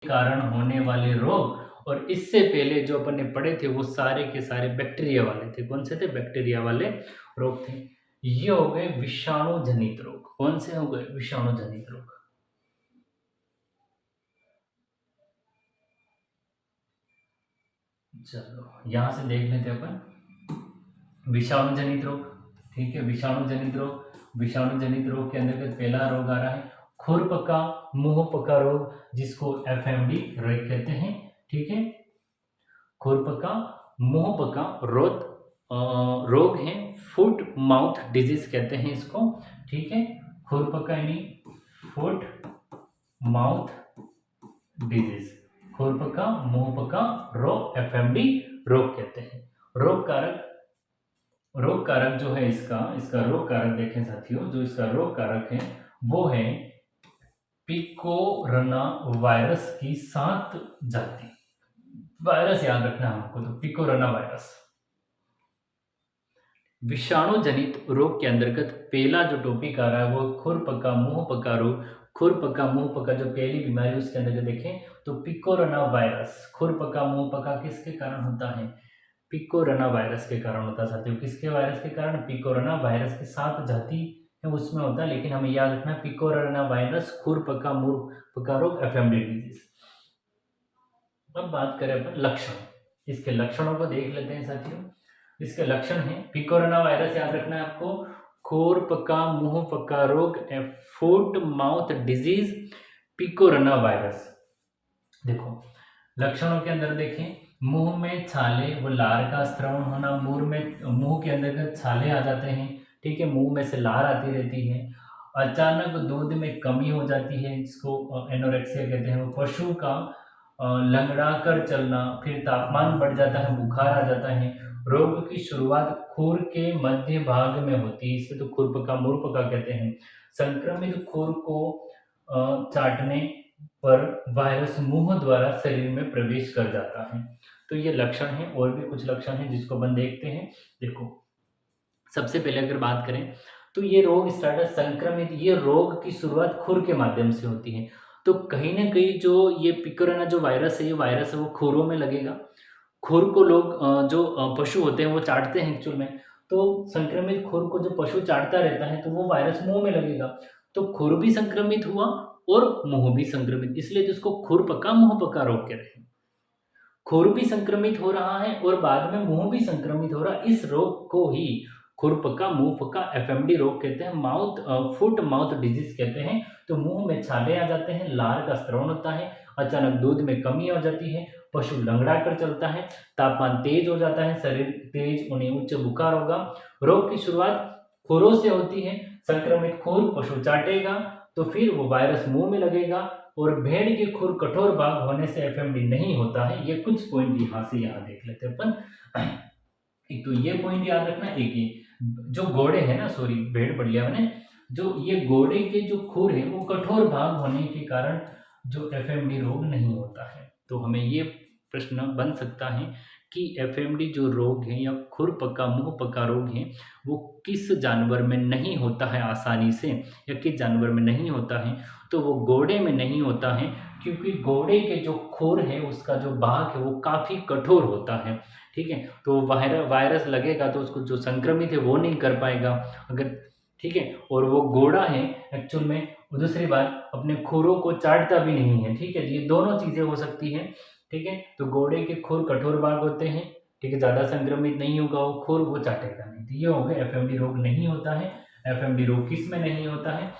कारण होने वाले रोग, और इससे पहले जो अपन ने पढ़े थे वो सारे के सारे बैक्टीरिया वाले थे। कौन से थे? बैक्टीरिया वाले रोग थे। ये हो गए विषाणु जनित रोग। कौन से हो गए? विषाणु जनित रोग। चलो यहां से देख लेते हैं अपन विषाणु जनित रोग। ठीक है, विषाणु जनित रोग। विषाणु जनित रोग के अंतर्गत पहला रोग आ रहा है खुरपका मुंहपका रोग, जिसको एफएमडी रोग कहते हैं। ठीक है, खुरपका मुंहपका रोग है, फुट माउथ डिजीज कहते हैं इसको। ठीक है, खुरपका यानी फुट माउथ डिजीज, खुरपका मुंहपका रोग एफएमडी रोग कहते हैं। रोग कारक जो है इसका रोग कारक देखें साथियों, जो इसका रोग कारक है वो है पिकोरना वायरस की 7 जाति। वायरस याद रखना हमको, तो पिकोरना वायरस। विषाणु जनित रोग के अंतर्गत पहला जो टॉपिक आ रहा है वो खुरपका मुंहपका रोग। खुरपका मुंहपका जो पहली बीमारी उसके अंतर्गत देखें तो पिकोरना वायरस। खुरपका मुंहपका किसके कारण होता है? पिकोरना वायरस के कारण होता है साथियों। किसके वायरस के कारण? पिकोरना वायरस की 7 जाति है उसमें होता है, लेकिन हमें याद रखना पिकोरना वायरस, खुरपका मुंहपका रोग, एफएमडी डिजीज। अब बात करें अपन लक्षण, इसके लक्षणों को देख लेते हैं साथियों। इसके लक्षण है पिकोरना वायरस, याद रखना है आपको, खुरपका मुंहपका रोग, फुट माउथ डिजीज, पिकोरना वायरस। देखो लक्षणों के अंदर देखें, मुंह में छाले व लार का स्त्रवण होना, मुंह के अंदर छाले आ जाते हैं। ठीक है, मुंह में से लार आती रहती है। अचानक दूध में कमी हो जाती है, जिसको एनोरेक्सिया कहते हैं। वो पशु का लंगड़ा कर चलना, फिर तापमान बढ़ जाता है, बुखार आ जाता है। रोग की शुरुआत खुर के मध्य भाग में होती है, इसे तो खुरपका मुंहपका कहते हैं। संक्रमित खुर को चाटने पर वायरस मुंह द्वारा शरीर में प्रवेश कर जाता है। तो ये लक्षण है, और भी कुछ लक्षण हैं जिसको अपन देखते हैं। देखो सबसे पहले अगर बात करें तो ये रोग स्टार्ट संक्रमित, ये रोग की शुरुआत खुर के माध्यम से होती है। तो कहीं ना कहीं जो ये पिकोरना जो वायरस है, ये वायरस है वो खुरों में लगेगा। खुर को लोग जो पशु होते हैं वो चाटते हैं एक्चुअल में। तो संक्रमित खुर को जो पशु चाटता रहता है तो वो वायरस मुंह में लगेगा। तो खुर भी संक्रमित हुआ और मुंह भी संक्रमित, इसलिए तो इसको खुरपका मुंहपका रोग कह रहे हैं। खुर भी संक्रमित हो रहा है और बाद में मुंह भी संक्रमित हो रहा है। इस रोग को ही खुरपका मुंहपका एफएमडी रोग कहते हैं, फुट माउथ डिजीज कहते हैं। तो मुंह में छाले आ जाते हैं, लार का स्त्रवण होता है, अचानक दूध में कमी हो जाती है, पशु लंगड़ा कर चलता है, तापमान तेज हो जाता है, शरीर तेज उन्हें उच्च बुखार होगा। रोग की शुरुआत खुरों से होती है। संक्रमित खुर पशु चाटेगा तो फिर वो वायरस मुंह में लगेगा, और भेड़ के खुर कठोर भाग होने से एफएमडी नहीं होता है। ये कुछ पॉइंट यहाँ देख लेते हैं अपन। एक तो ये पॉइंट याद रखना, एक ये जो घोड़े है ना, सॉरी भेड़ पढ़ लिया मैंने, जो ये घोड़े के जो खुर है वो कठोर भाग होने के कारण जो एफएमडी रोग नहीं होता है। तो हमें ये प्रश्न बन सकता है कि एफएमडी जो रोग है या खुरपका मुंहपका रोग है वो किस जानवर में नहीं होता है आसानी से, या किस जानवर में नहीं होता है? तो वो घोड़े में नहीं होता है, क्योंकि घोड़े के जो खुर है उसका जो भाग है वो काफ़ी कठोर होता है। ठीक है, तो वायरस लगेगा तो उसको जो संक्रमित है वो नहीं कर पाएगा अगर। ठीक है, और वो घोड़ा है एक्चुअल में, दूसरी बात अपने खुरों को चाटता भी नहीं है। ठीक है, ये दोनों चीज़ें हो सकती हैं। ठीक है, तो घोड़े के खुर कठोर भाग होते हैं। ठीक है, ज़्यादा संक्रमित नहीं होगा वो खुर, वो चाटेगा नहीं। तो ये हो गया एफएमडी रोग नहीं होता है। एफएमडी रोग किस में नहीं होता है?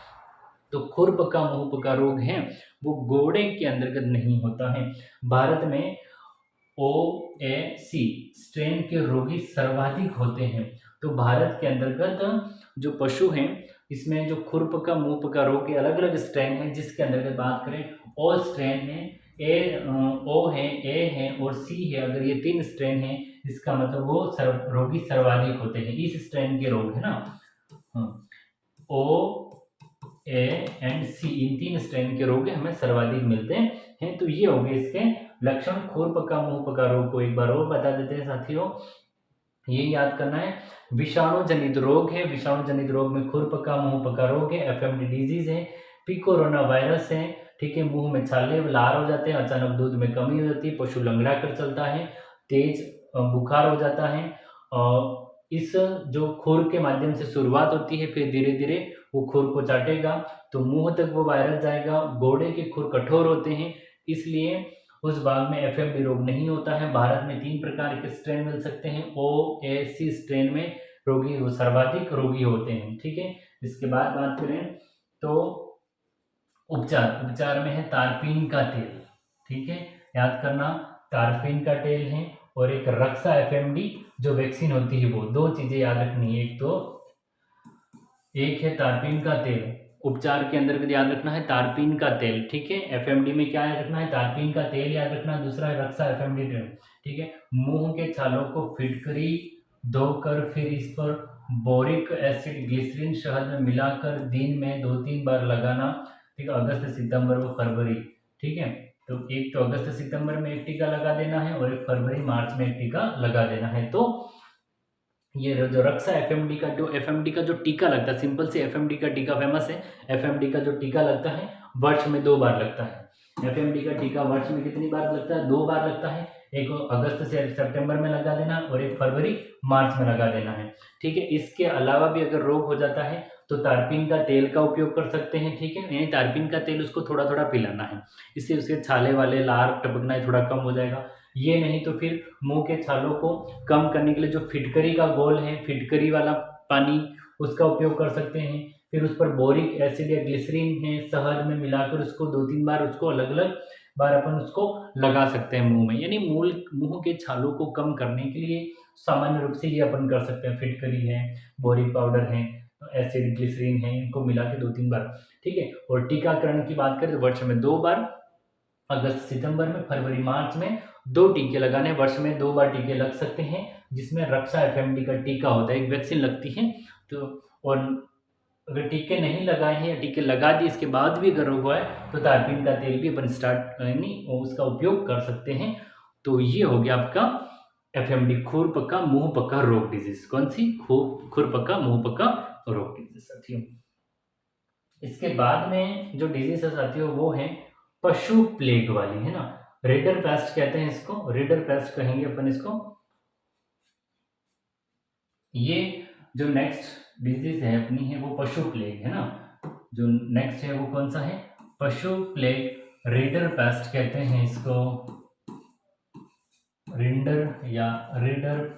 तो खुरपका मुंहपका रोग है वो घोड़े के अंतर्गत नहीं होता है। भारत में OAC स्ट्रेन के रोगी सर्वाधिक होते हैं। तो भारत के अंतर्गत जो पशु हैं इसमें जो खुरपका मुंहपका रोग के अलग अलग स्ट्रेन हैं, जिसके अंतर्गत बात करें O स्ट्रेन है, O है, A है और C है। अगर ये 3 स्ट्रेन हैं इसका मतलब वो रोगी सर्वाधिक होते हैं। इस स्ट्रेन के रोग है ना, O, A and C, in 3 strain के रोग हमें सर्वाधिक मिलते हैं। तो ये हो गए इसके लक्षण। खुरपका मुंहपका रोग को एक बार और बता देते हैं साथियों, ये याद करना है। विषाणु जनित रोग है, विषाणु जनित रोग में खुरपका मुंहपका रोग है, एफएमडी डिजीज है, पिकोरोना वायरस है। ठीक है। मुंह में छाले लाल हो जाते हैं, अचानक दूध में कमी हो जाती है, पशु लंगड़ा कर चलता है, तेज बुखार हो जाता है। इस जो खुर के माध्यम से शुरुआत होती है, फिर धीरे धीरे वो खुर को चाटेगा तो मुंह तक वो वायरस जाएगा। घोड़े के खुर कठोर होते हैं, इसलिए उस भाग में एफएमडी रोग नहीं होता है। भारत में 3 प्रकार के स्ट्रेन मिल सकते हैं। OAC स्ट्रेन में रोगी वो सर्वाधिक रोगी होते हैं, ठीक है। इसके बाद बात करें तो उपचार में है तारपीन का तेल, ठीक है, याद करना। तारपीन का तेल है और एक रक्षा एफएमडी जो वैक्सीन होती है वो, 2 चीजें याद रखनी है। एक है तारपीन का तेल, उपचार के अंदर याद रखना है तारपीन का तेल, ठीक है। एफएमडी में क्या याद रखना है, तारपीन का तेल याद रखना। दूसरा है रक्षा एफएमडी तेल, ठीक है। मुंह के छालों को फिटकरी धोकर फिर इस पर बोरिक एसिड ग्लिसरीन शहद में मिलाकर दिन में 2-3 बार लगाना, ठीक है। अगस्त सितंबर व फरवरी, ठीक है। तो एक तो अगस्त सितंबर में एक टीका लगा देना है और एक फरवरी मार्च में एक टीका लगा देना है। तो ये जो रक्षा एफएमडी का जो टीका लगता है, सिंपल से एफएमडी का टीका फेमस है। एफएमडी का जो टीका लगता है वर्ष में 2 बार लगता है। एफएमडी का टीका वर्ष में कितनी बार लगता है, 2 बार लगता है। एक अगस्त से सितंबर में लगा देना और एक फरवरी मार्च में लगा देना है, ठीक है। इसके अलावा भी अगर रोग हो जाता है तो तारपीन का तेल का उपयोग कर सकते हैं, ठीक है। यानी तारपीन का तेल उसको थोड़ा थोड़ा पिलाना है, इससे उसके छाले वाले लार टपकना है थोड़ा कम हो जाएगा। ये नहीं तो फिर मुंह के छालों को कम करने के लिए जो फिटकरी का घोल है, फिटकरी वाला पानी, उसका उपयोग कर सकते हैं। फिर उस पर बोरिक एसिड या ग्लिसरीन है, शहद में मिलाकर उसको 2-3 बार उसको अलग अलग बार अपन उसको लगा सकते हैं मुंह में। यानी मुंह के छालों को कम करने के लिए सामान्य रूप से ये अपन कर सकते हैं। फिटकरी है, बोरिक पाउडर है, एसिड ग्लिसरीन है, इनको मिला के 2-3 बार, ठीक है। और टीकाकरण की बात करें तो वर्ष में 2 बार, अगस्त सितंबर में, फरवरी मार्च में 2 टीके लगाने। वर्ष में 2 बार टीके लग सकते हैं, जिसमें रक्षा एफएमडी का टीका होता है, एक वैक्सीन लगती है। तो और अगर टीके नहीं लगाए हैं या टीके लगा दिए इसके बाद भी अगर रोग हुआ है तो तारपीन का तेल भी अपन स्टार्ट यानी उसका उपयोग कर सकते हैं। तो ये हो गया आपका एफएमडी, खुर पका मुंह पका रोग डिजीज। कौन सी, खुर पका मुंह पका रोग डिजीज साथियों। इसके बाद में जो डिजीज है साथियों वो है पशु प्लेग वाली, है ना। रेडर पेस्ट कहते हैं इसको, रेडर पेस्ट कहेंगे अपन इसको। ये जो नेक्स्ट डिजीज है अपनी है वो पशु प्लेग, है ना। जो नेक्स्ट है वो कौन सा है, पशु प्लेग, रेडर पेस्ट कहते हैं इसको। रेडर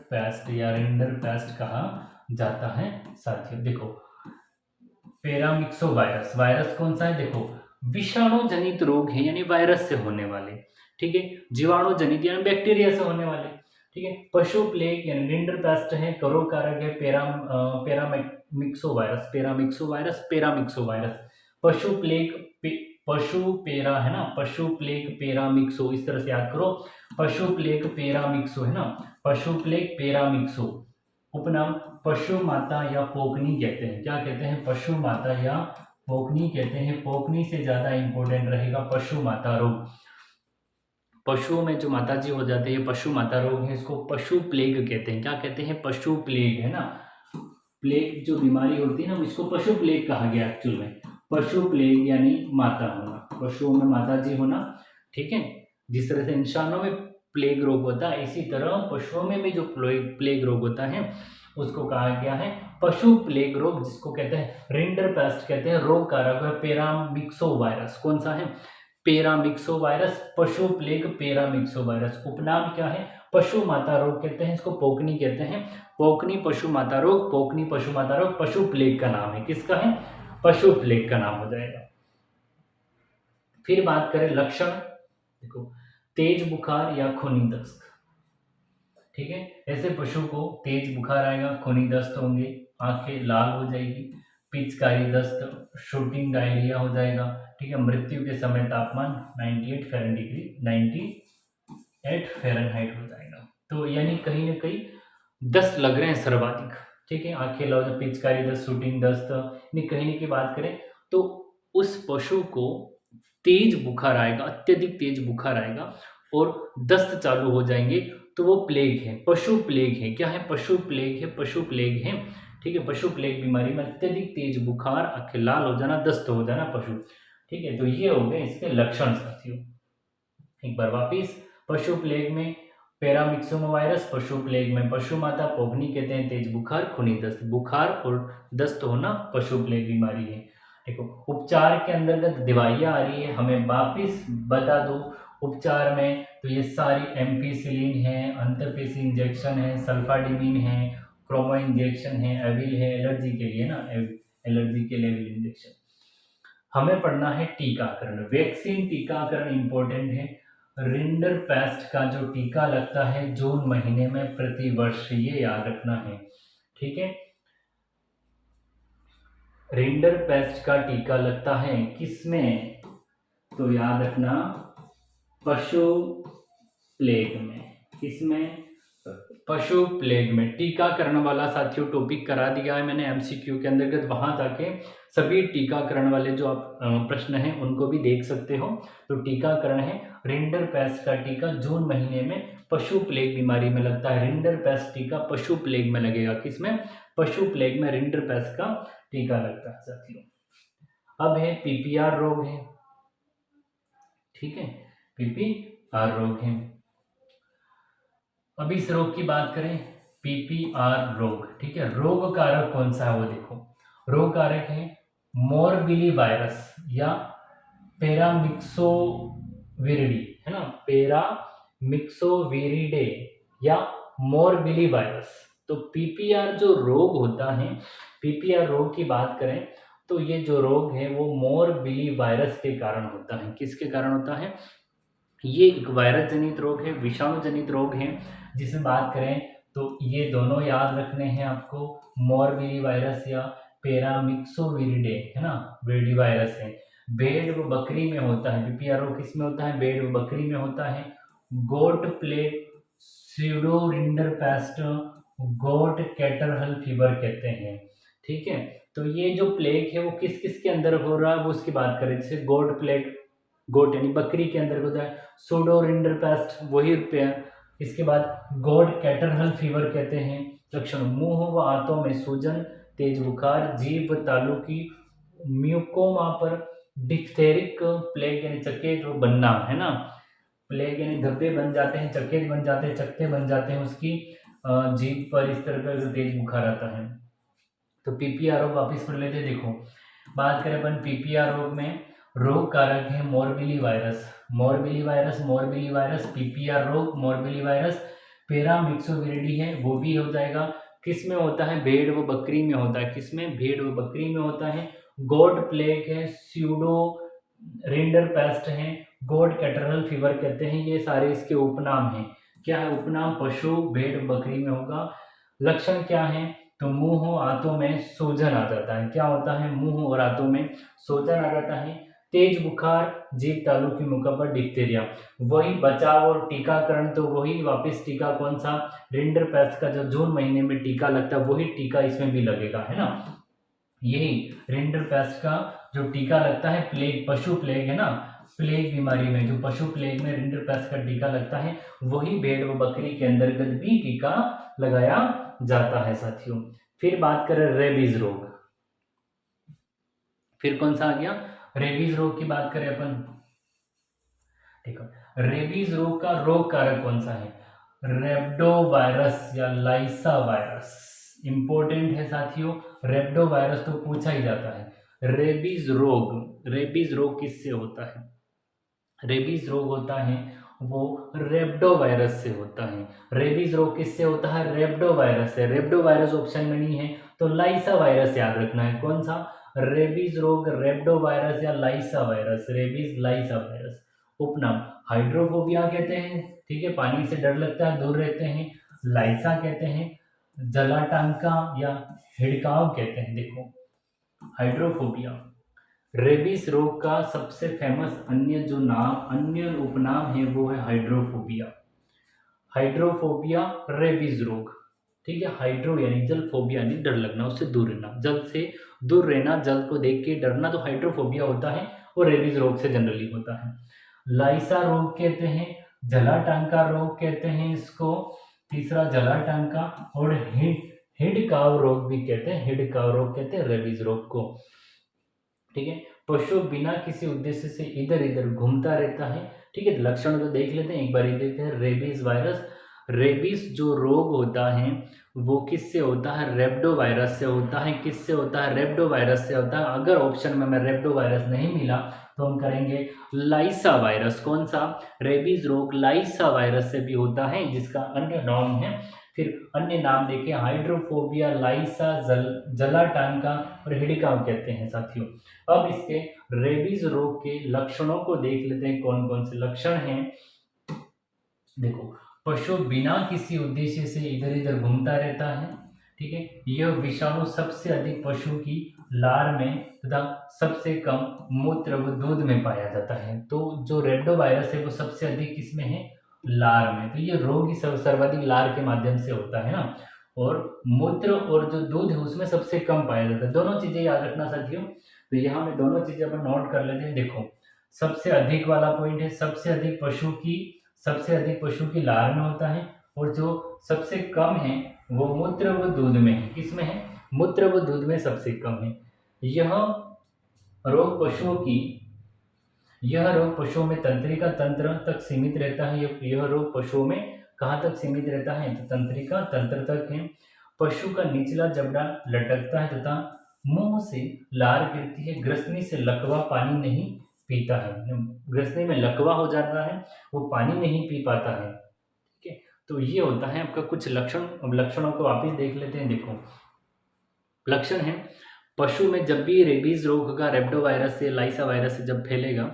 पेस्ट कहा जाता है साथियों। देखो पैरामिक्सो वायरस कौन सा है, देखो विषाणु जनित रोग है, यानी वायरस से होने वाले, ठीक है। जीवाणु जनित यानी बैक्टीरिया से होने वाले, ठीक है। पशु प्लेग यानी रिंडर पेस्ट है, करो कारक है पैरामिक्सो वायरस। पशु प्लेग पशु पेरा है ना, पशु प्लेग पैरामिक्सो, इस तरह से याद करो। पशु प्लेग पैरामिक्सो है ना, पशु प्लेग पैरामिक्सो। उपनाम पशु माता या पोकनी कहते हैं। क्या कहते हैं, पशु माता या पोकनी कहते हैं। पोकनी से ज्यादा इंपॉर्टेंट रहेगा पशु माता रोग। पशुओं में जो माता जी हो जाते हैं पशु माता रोग है, इसको पशु प्लेग कहते हैं। क्या कहते हैं, पशु प्लेग, है ना। प्लेग जो बीमारी होती है ना इसको पशु प्लेग कहा गया एक्चुअल में। पशु प्लेग यानी माता होना, पशुओं में माता जी होना, ठीक है। जिस तरह से इंसानों में प्लेग रोग होता है इसी तरह पशुओं में भी जो प्लेग रोग होता है उसको कहा गया है पशु प्लेग रोग, जिसको कहते हैं रिंडर पेस्ट कहते हैं। रोग कारक है पैरामिक्सो वायरस। कौन सा है, पैरामिक्सो वायरस, पशु प्लेग पैरामिक्सो वायरस। उपनाम क्या है, पशु माता रोग कहते हैं इसको, पोकनी कहते हैं। पोकनी पशु माता रोग, पोकनी पशु माता रोग, पशु प्लेग का नाम है। किसका है, पशु प्लेग का नाम हो जाएगा। फिर बात करें लक्षण, देखो तेज बुखार या खूनी दस्त, ठीक है। ऐसे पशु को तेज बुखार आएगा, खूनी दस्त होंगे, आंखें लाल हो जाएगी, पिचकारी दस्त, शूटिंग डायरिया हो जाएगा, ठीक है। मृत्यु के समय तापमान 98 फ़ारेनहाइट हो जाएगा। तो यानी कहीं ना कहीं दस्त लग रहे हैं सर्वाधिक, ठीक है। आंखें लाल, पिचकारी दस्त, शूटिंग दस्त, यानी कहीं ना कहीं बात करें तो उस पशु को तेज बुखार आएगा, अत्यधिक तेज बुखार आएगा और दस्त चालू हो जाएंगे तो वो प्लेग है, पशु प्लेग है। क्या है, पशु प्लेग है, पशु प्लेग है, ठीक है। पशु प्लेग बीमारी में अत्यधिक तेज बुखार, आंखें लाल हो जाना, दस्त हो जाना पशु, ठीक है, तो ये हो गए इसके लक्षण साथियों। एक बार वापिस, पशु प्लेग में पैरामिक्सोमा वायरस, पशु प्लेग में पशु माता पोगनी कहते हैं तेज बुखार, खूनी दस्त, बुखार और दस्त होना पशु प्लेग बीमारी है। देखो उपचार के अंतर्गत दवाइयाँ आ रही है, हमें वापिस बता दो उपचार में तो ये सारी एम्पीसिलिन है, अंतरपेशी इंजेक्शन है, सल्फाडिमिन है, क्रोमो इंजेक्शन है, एविल है, एलर्जी के लिए ना, एलर्जी के लिए एविल इंजेक्शन। हमें पढ़ना है टीकाकरण, वैक्सीन टीकाकरण इंपॉर्टेंट है। रिंडर पेस्ट का जो टीका लगता है जून महीने में प्रतिवर्ष, ये याद रखना है, ठीक है। रिंडर पेस्ट का टीका लगता है किसमें, तो याद रखना पशु प्लेग में। किसमें, पशु प्लेग में। टीकाकरण वाला साथियों टॉपिक करा दिया है मैंने एमसीक्यू के अंतर्गत, वहां जाके सभी टीकाकरण वाले जो आप प्रश्न हैं उनको भी देख सकते हो। तो टीकाकरण है रिंडर पेस्ट का टीका जून महीने में पशु प्लेग बीमारी में लगता है। रिंडर पेस्ट टीका पशु प्लेग में लगेगा, किसमें, पशु प्लेग में रिंडर पेस्ट का टीका लगता है साथियों। अब है पीपीआर रोग है, ठीक है, पीपीआर रोग है। अब इस रोग की बात करें, पीपीआर रोग, ठीक है। रोग कारक कौन सा है वो देखो, रोग कारक है मोरबिली वायरस या पैरामिक्सोविरिडी, है ना, पैरामिक्सोविरिडे या मोरबिली वायरस। तो पीपीआर जो रोग होता है, पीपीआर रोग की बात करें तो ये जो रोग है वो मोरबिली वायरस के कारण होता है। किसके कारण होता है, ये एक वायरस जनित रोग है, विषाणु जनित रोग है, जिसमें बात करें तो ये दोनों याद रखने हैं आपको, मोरबिली वायरस या पैरामिक्सोविरिडे, है ना, विरिडी वायरस है। भेड़ व बकरी में होता है, पीपीआर रोग किस में होता है, भेड़ व बकरी में होता है। गोट प्लेग, स्यूडो रिंडर पेस्ट, गोट कैटरहल फीवर कहते हैं, ठीक है। तो ये जो प्लेग है वो किस किस के अंदर हो रहा है वो उसकी बात करें, जैसे गोट प्लेग, गोट यानी बकरी के अंदर होता है, सूडो रिंडर पेस्ट वही इसके बाद गोट कैटरहल फीवर कहते हैं। लक्षण, मुंह व आंतों में सूजन, तेज बुखार, जीभ व तालू की म्यूकोमा पर डिप्थेरिक प्लेग यानी चकेत बनना, है ना, प्लेग यानी धब्बे बन जाते हैं, चकेत बन जाते हैं, चकते बन जाते हैं उसकी जीभ पर, इस तरह का तेज बुखार आता है। तो पीपीआर रोग वापिस पढ़ लेते, देखो बात करें अपन पीपीआर रोग में, रोग कारक है morbilli virus, morbilli virus, morbilli virus, PPR रोग, मोरबिली वायरस, पैरामिक्सोविरिडी है वो भी हो जाएगा। किस में होता है, भेड़ व बकरी में होता है, किसमें, भेड़ व बकरी में होता है। गोट प्लेग है, स्यूडो रिंडर पेस्ट है, गोट कैटरल फीवर कहते हैं, ये सारे इसके उपनाम हैं। क्या है उपनाम, पशु भेड़ बकरी में होगा। लक्षण क्या है, तो मुंह और आंतों में सूजन आ जाता है, क्या होता है, मुंह और आंतों में सूजन आ जाता है, तेज बुखार, जीभ तालू की मुका पर डिप्थीरिया। वही बचाव और टीकाकरण, तो वही वापस टीका कौन सा, रिंडर पेस्ट का जो जून महीने में टीका लगता है वही टीका इसमें भी लगेगा, है ना। यही रिंडर पेस्ट का जो टीका लगता है, प्लेग, पशु प्लेग है ना, प्लेग बीमारी में जो पशु प्लेग में रिंडर पेस्ट का टीका लगता है वही भेड़ व बकरी के अंतर्गत भी टीका लगाया जाता है साथियों। फिर बात करें रेबीज रोग, फिर कौन सा आ गया, रेबीज रोग की बात करें अपन, ठीक है। रेबीज रोग का रोग कारक कौन सा है, रेब्डो वायरस या लाइसा वायरस, इंपॉर्टेंट है साथियों, रेब्डो वायरस तो पूछा ही जाता है। रेबीज रोग, रेबीज रोग किससे होता है, रेबीज रोग होता है वो रेब्डो वायरस से होता है। रेबीज रोग किससे होता है, रेब्डो वायरस से। रेब्डो वायरस ऑप्शन में नहीं है तो लाइसा वायरस याद रखना है, कौन सा, रेबीज रोग रेब्डो वायरस या लाइसा वायरस, रेबीज लाइसा वायरस। उपनाम, हाइड्रोफोबिया कहते हैं, ठीक है, पानी से डर लगता है, दूर रहते हैं। लाइसा कहते हैं, जलाटांका या हिड़कांव कहते हैं। देखो हाइड्रोफोबिया, रेबीज रोग का सबसे फेमस अन्य जो नाम, अन्य उपनाम है वो है हाइड्रोफोबिया। हाइड्रोफोबिया रेबीज रोग, ठीक है। हाइड्रो यानी जल, फोबिया यानी डर लगना, उससे दूर रहना, जल से दूर रहना, जल को देख के डरना, तो हाइड्रोफोबिया होता है, वो रेबीज रोग से जनरली होता है। लाइसा रोग कहते हैं, जलाटांका रोग कहते हैं इसको, तीसरा जलाटांका, और हिडकाव रोग भी कहते हैं, हिडकाव रोग कहते हैं रेबीज रोग को, ठीक है। पशु बिना किसी उद्देश्य से इधर इधर घूमता रहता है। ठीक है, लक्षण तो देख लेते हैं, एक बार ये देखते हैं। रेबीज वायरस, रेबीज जो रोग होता है वो किससे होता है? रेब्डो वायरस से होता है। किससे होता है? रेब्डो वायरस से होता है। अगर ऑप्शन में हमें रेब्डो वायरस नहीं मिला तो हम करेंगे लाइसा वायरस। कौन सा? रेबीज रोग लाइसा वायरस से भी होता है, जिसका अन्य नाम है, फिर अन्य नाम देखिए, हाइड्रोफोबिया, लाइसा, जलाटांका और हिडिकाउ कहते हैं साथियों। अब इसके रेबीज रोग के लक्षणों को देख लेते हैं, कौन कौन से लक्षण हैं। देखो, पशु बिना किसी उद्देश्य से इधर इधर घूमता रहता है। ठीक है, यह विषाणु सबसे अधिक पशु की लार में तथा सबसे कम मूत्र व दूध में पाया जाता है। तो जो रेब्डो वायरस है वो सबसे अधिक किसमें है? लार में। तो ये रोग ही सर्वाधिक लार के माध्यम से होता है ना, और मूत्र और जो दूध है उसमें सबसे कम पाया जाता है। दोनों चीजें याद रखना साथियों। तो यहाँ में दोनों चीजें अपन नोट कर लेते हैं। देखो, सबसे अधिक वाला पॉइंट है, सबसे अधिक पशु की लार में होता है, और जो सबसे कम है वो मूत्र व दूध में है। किसमें है? मूत्र व दूध में सबसे कम है। यह रोग पशुओं की यह रोग पशुओं में तंत्रिका तंत्र तक सीमित रहता है। यह रोग पशुओं में कहाँ तक सीमित रहता है? तो तंत्रिका तंत्र तक है। पशु का निचला जबड़ा लटकता है तथा मुंह से लार गिरती है। ग्रसनी से लकवा पानी नहीं पीता है। ग्रसनी में लकवा हो जाता है, वो पानी नहीं पी पाता है। ठीक है, तो ये होता है आपका कुछ लक्षण। अब लक्षणों को वापिस देख लेते हैं। देखो, लक्षण है, पशु में जब भी रेबीज रोग होगा, रेब्डो वायरस से, लाइसा वायरस से जब फैलेगा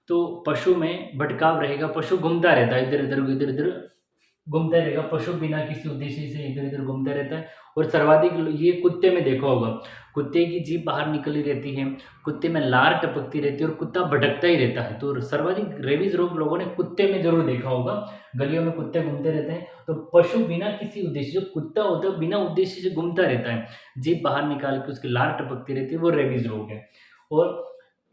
तो पशु में भटकाव रहेगा। पशु घूमता रहता है, इधर इधर घूमता रहेगा। पशु बिना किसी उद्देश्य से इधर इधर घूमता रहता है। और सर्वाधिक ये कुत्ते में देखा होगा, कुत्ते की जीभ बाहर निकली रहती है, कुत्ते में लार टपकती रहती है और कुत्ता भटकता ही रहता है। तो सर्वाधिक रेबीज रोग लोगों ने कुत्ते में जरूर देखा होगा। गलियों में कुत्ते घूमते रहते हैं। तो पशु बिना किसी उद्देश्य, जो कुत्ता होता है बिना उद्देश्य से घूमता रहता है, जीभ बाहर निकाल के उसकी लार टपकती रहती है, वो रेबीज रोग है। और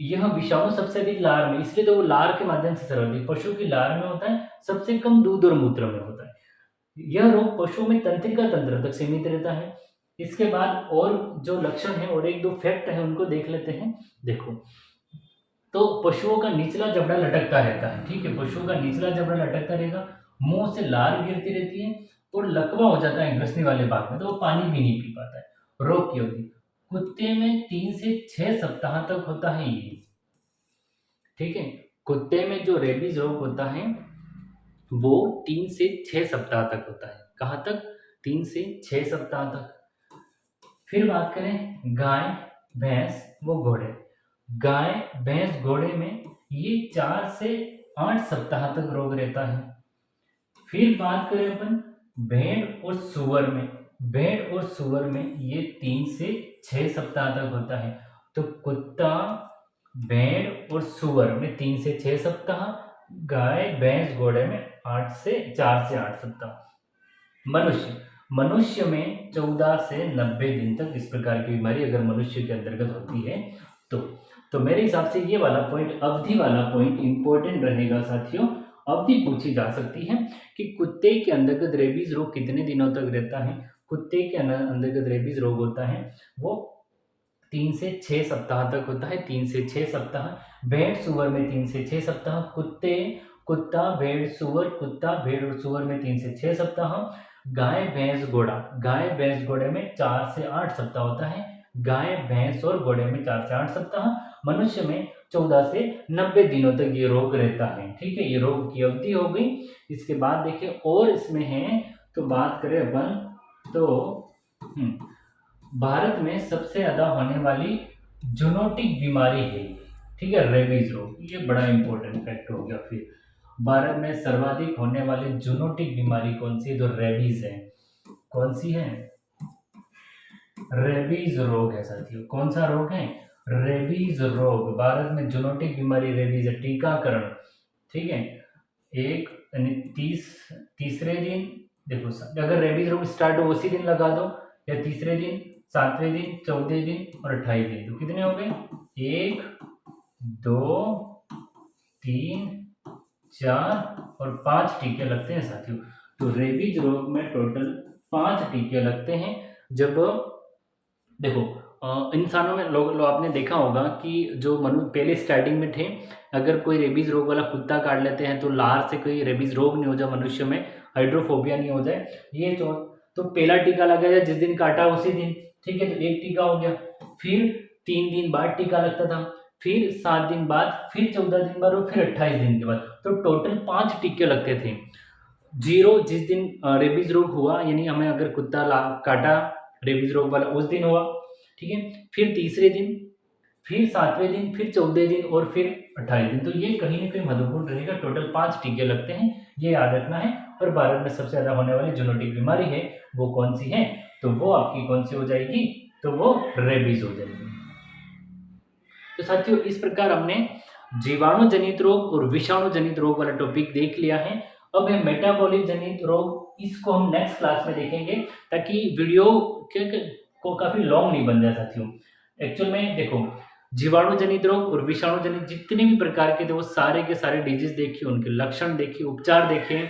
यह विषाणु सबसे अधिक लार में, इसलिए तो वो लार के माध्यम से सर्वाधिक पशु की लार में होता है, सबसे कम दूध और मूत्र में होता है। यह रोग पशुओं में तंत्रिका तंत्र तक सीमित रहता है। इसके बाद और जो लक्षण है और एक दो फैक्ट है उनको देख लेते हैं। देखो, तो पशुओं का निचला जबड़ा लटकता रहता है। ठीक है, पशुओं का निचला जबड़ा लटकता रहेगा, मुंह से लार गिरती रहती है और लकवा हो जाता है ग्रसनी वाले भाग में, तो वो पानी भी नहीं पी पाता है। रोग की अवधि कुत्ते में 3 से 6 सप्ताह तक होता है ये। ठीक है, कुत्ते में जो रेबीज रोग होता है वो 3 से 6 सप्ताह तक होता है। कहाँ तक? 3 से 6 सप्ताह तक। फिर बात करें गाय, भैंस व घोड़े। गाय, भैंस, घोड़े में ये 4 से 8 सप्ताह तक रोग रहता है। फिर बात करें अपन भेड़ और सुअर में। भेड़ और सुअर में ये 3 से 6 सप्ताह तक होता है। तो कुत्ता, भेड़ और सुअर में 3 से 6 सप्ताह, गाय, भैंस, घोड़े में 4 से 8 सप्ताह। मनुष्य में 14 से 90 दिन तक इस प्रकार की बीमारी अगर मनुष्य के अंतर्गत होती है तो मेरे हिसाब से ये वाला पॉइंट, अवधि वाला पॉइंट इंपॉर्टेंट रहेगा साथियों। अवधि पूछी जा सकती है कि कुत्ते के अंतर्गत रेबीज रोग कितने दिनों तक रहता है। कुत्ते के अंतर्गत रेबीज रोग होता है वो 3 से 6 सप्ताह तक होता है। 3 से 6 सप्ताह। भेड़, सुअर में 3 से 6 सप्ताह। कुत्ता, भेड़, सुअर, कुत्ता, भेड़ और सुअर में 3 से 6 सप्ताह। गाय, भैंस, घोड़ा। गाय, भैंस, घोड़े में 4 से 8 सप्ताह होता है। गाय, भैंस और घोड़े में 4 से 8 सप्ताह। मनुष्य में 14 से 90 दिनों तक ये रोग रहता है। ठीक है, ये रोग की अवधि हो गई। इसके बाद देखिए और इसमें है, तो बात करें अपन तो भारत में सबसे ज्यादा होने वाली जूनोटिक बीमारी है। ठीक है, रेबीज रोग, ये बड़ा इंपॉर्टेंट फैक्ट हो गया। फिर भारत में सर्वाधिक होने वाली जूनोटिक बीमारी कौन सी है? तो रेबीज है। कौन सी है? रेबीज रोग है साथियों। कौन सा रोग है? रेबीज रोग। भारत में जूनोटिक बीमारी रेबीज है। टीकाकरण, ठीक है, एक यानी तीसरे दिन, देखो अगर रेबीज रोग स्टार्ट हो उसी दिन लगा दो, या तीसरे दिन, 7वें दिन, 14वें दिन और 28वें दिन, तो कितने हो गए? 1, 2, 3, 4 और 5 टीके लगते हैं साथियों। तो रेबीज रोग में टोटल 5 टीके लगते हैं। जब देखो इंसानों में आपने देखा होगा कि जो पहले स्टार्टिंग में थे, अगर कोई रेबीज रोग वाला कुत्ता काट लेते हैं तो लार से कोई रेबीज रोग नहीं हो जाए, मनुष्य में हाइड्रोफोबिया नहीं हो जाए। ये तो पहला टीका लगाया जिस दिन काटा उसी दिन, ठीक है, तो एक टीका हो गया। फिर 3 दिन बाद टीका लगता था, फिर 7 दिन बाद, फिर 14 दिन बाद और फिर 28 दिन के बाद, तो टोटल 5 टीके लगते थे। 0 जिस दिन रेबीज रोग हुआ, यानी हमें अगर कुत्ता काटा रेबीज रोग वाला उस दिन हुआ, ठीक है, फिर तीसरे दिन, फिर 7वें दिन, फिर 14 दिन और फिर 28 दिन। तो ये कहीं ना कहीं महत्वपूर्ण रहेगा। टोटल 5 टीके लगते हैं, ये याद रखना है। और भारत में सबसे ज्यादा होने वाली जूनोटिक बीमारी है वो कौन सी है, तो वो आपकी कौन सी हो जाएगी, तो वो रेबीज हो जाएगी। तो साथियों, इस प्रकार हमने जीवाणु जनित रोग और विषाणु जनित रोग वाला टॉपिक देख लिया है। अब है मेटाबॉलिक जनित रोग, इसको हम नेक्स्ट क्लास में देखेंगे, ताकि वीडियो को काफी लॉन्ग नहीं बन जाए साथियों। एक्चुअल में देखो, जीवाणु जनित रोग और विषाणु जनित जितने भी प्रकार के थे वो सारे के सारे डिजीज देखिए, उनके लक्षण देखिए, उपचार देखिए,